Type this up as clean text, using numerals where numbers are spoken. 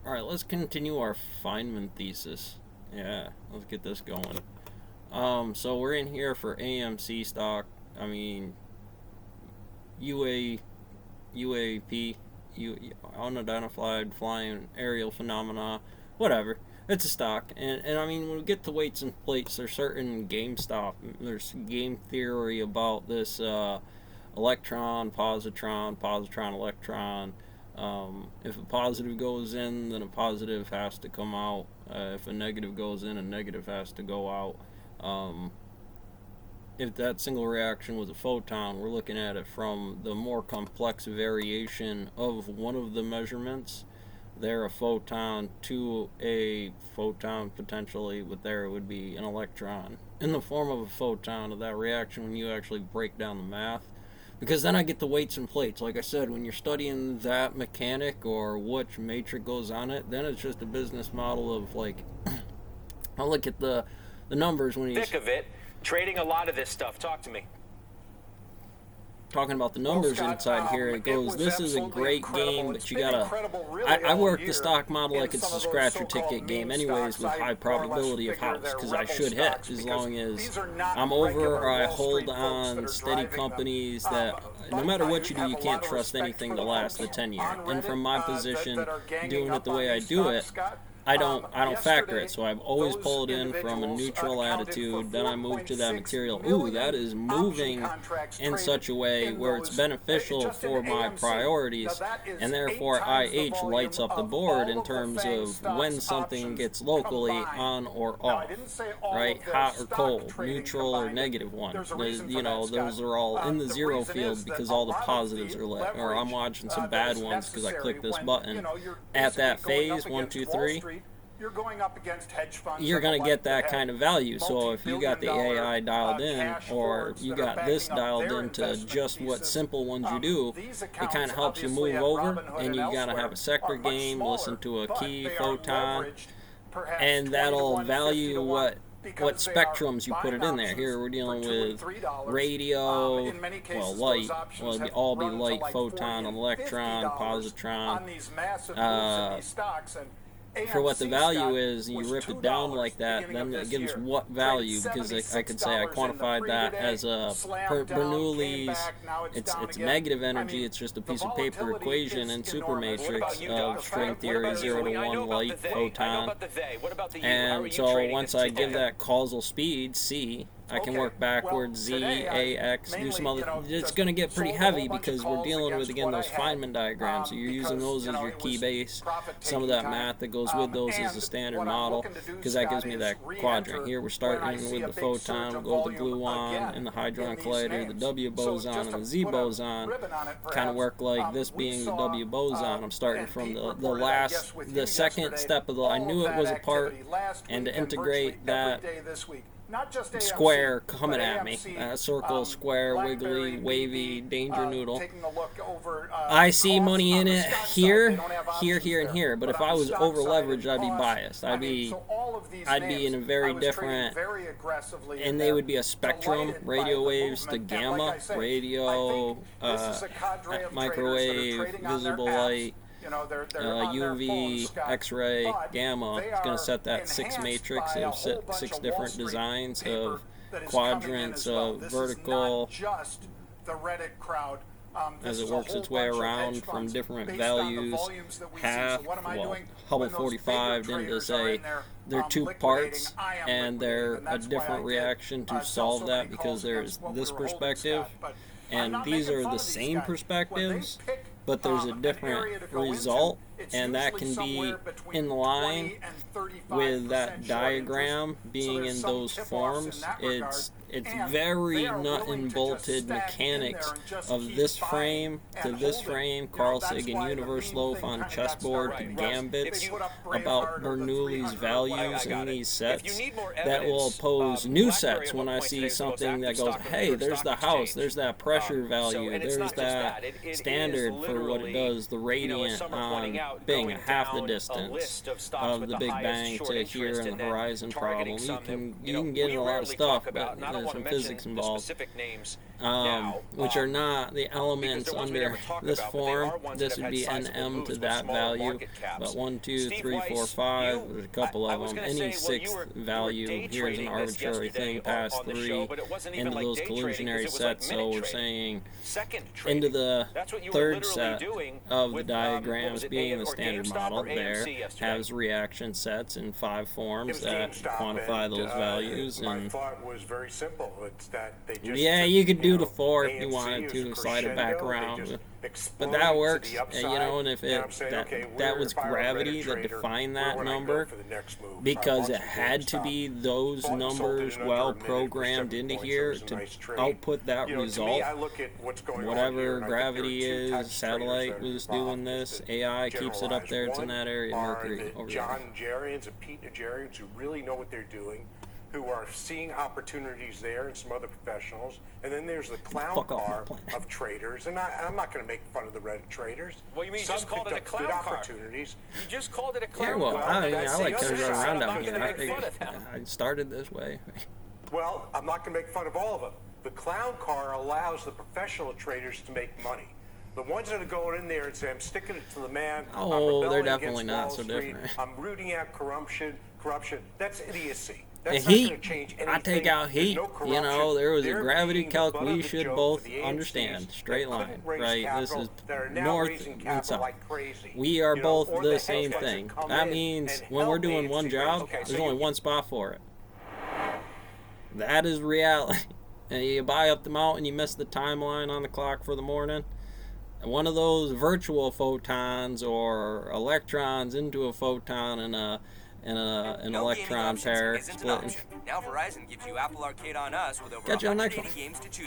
Alright, let's continue our Feynman thesis. Yeah, let's get this going. So we're in here for AMC stock. I mean, UAP, unidentified flying aerial phenomena, whatever. It's a stock, and I mean, when we get to weights and plates, there's certain there's game theory about this electron, positron, electron. If a positive goes in, then a positive has to come out. If a negative goes in, a negative has to go out. If that single reaction was a photon, we're looking at it from the more complex variation of one of the measurements. There, a photon to a photon potentially, but there it would be an electron in the form of a photon of that reaction when you actually break down the math. Because then I get the weights and plates. Like I said, when you're studying that mechanic or which matrix goes on it, then it's just a business model of like, I'll look at the numbers when he's thick of it, trading a lot of this stuff. Talk to me. Talking about the numbers inside here. It goes, this is a great game, but you gotta, I work the stock model like it's a scratcher ticket game anyways with high probability of house, because I should hit as long as I'm over or I hold on steady companies that no matter what you do, you can't trust anything to last the 10 year. And from my position, doing it the way I do it, I don't factor it, so I've always pulled in from a neutral attitude, then I move to that material. Ooh, that is moving in such a way where it's beneficial for my priorities, and therefore IH lights up the board in terms of when something gets locally on or off, right? Hot or cold, neutral or negative one. You know, those are all in the zero field because all the positives are lit, or I'm watching some bad ones because I click this button. At that phase, 1, 2, 3, you're going up against hedge funds. You're going to get that kind of value. So if you got the AI dialed in, or you got this dialed into just what simple ones you do, it kind of helps you move over, and you got to have a sector game, listen to a key photon, and that'll value what spectrums you put it in there. Here we're dealing with radio, well, light, well, it'll all be light, photon, electron, positron. For what the value is, you rip it down like that, then it gives what value, because I could say I quantified that as a Bernoulli's, it's negative energy, it's just a piece of paper equation in supermatrix of string theory, 0 to 1 light, photon. And so once I give that causal speed, C, I can work backwards, Z, A, X, do some other. It's going to get pretty heavy because we're dealing with, again, those Feynman diagrams. So you're using those as your key base. Some of that math that goes with those is the standard model, because that gives me that quadrant. Here we're starting with the photon, we'll go with the gluon and the hadron collider, the W boson and the Z boson. Kind of work like this being the W boson. I'm starting from the second step of the, I knew it was a part, and to integrate that square coming at me, circle, square, wiggly, wavy, danger noodle. I see money in it here, and here. But if I was over leveraged, I'd be biased. I'd be in a very different, and they would be a spectrum, radio waves to gamma, radio, microwave, visible light, UV, X-ray, gamma. It's going to set that 6 matrix of 6 different designs of quadrants of vertical as it works its way around from different values, half, well, Hubble 45 didn't say they're 2 parts and they're a different reaction to solve that, because there's this perspective and these are the same perspectives, but there's a different result, and that can be in line with that diagram being in those forms. It's very nut and bolted mechanics of this frame to this frame, Carl Sagan universe loaf on chessboard to gambits about Bernoulli's values in these sets that will oppose new sets when I see something that goes, hey, there's the house, there's that pressure value, there's that standard for what it does, the radiant on being half the distance of the Big Bang to here in the horizon problem. You can get in a lot of stuff, but there's some physics involved. which are not the elements under this form. This would be an M to that value, but 1, 2, 3, 4, 5, there's a couple of them. Any sixth value, here's an arbitrary thing past 3 into those collisionary sets, so we're saying into the third set of the diagrams, being the standard model there, has reaction sets in 5 forms that quantify those values. My And thought was very simple. It's that they just yeah, took, you could do the know, 4 if you ANC wanted was to, slide it back crescendo, they around. just But exploded that to works, the upside, you know, and if I'm saying, okay, that was if I were a gravity that trader, defined where that would I go number, for the next move? because I it bought some had to GameStop. be those Bought and sold it numbers in under well a minute for programmed 7 into points. It here was a to nice trade. output that You know, result. To me, I look at what's going on here, Whatever and I think there are gravity two types is, of satellite traders that are was doing involved, this, just to AI keeps it up generalize. there, it's in One that area, are Mercury the over John there. Nigerians and Pete Nigerians who really know what they're doing, who are seeing opportunities there, and some other professionals. And then there's the clown Fuck off my car planet. of traders. And I'm not going to make fun of the Reddit traders. Well, you mean you Some just called it a picked up good clown car? opportunities. You just called it a Yeah, clown well, car. I that's like the to other run side. around I'm down not here. gonna make fun of them. I started this way. Well, I'm not going to make fun of all of them. The clown car allows the professional traders to make money. The ones that are going in there and say, I'm sticking it to the man. Oh, I'm rebelling they're definitely against not Wall so Street, different. I'm rooting out corruption. That's idiocy. The That's not heat, going to change anything. I take out There's heat. no You know, corruption. there was a They're gravity being the calc butt of we the should joke both for the understand. AMCs Straight that line, couldn't raise right? This capital, is that are now north raising and capital south. like crazy. We are You know, both or the hedge same funds that thing. come That in means and when we're help doing one AMC job, raise. Okay, there's so only you- one spot for it. That is reality. And you buy up the mountain, you miss the timeline on the clock for the morning. And one of those virtual photons or electrons into a photon and an No gaming electron options pair isn't an splitting. option. Now Verizon gives you Apple Arcade on Us with over Catch you on the next 180 one. games to choose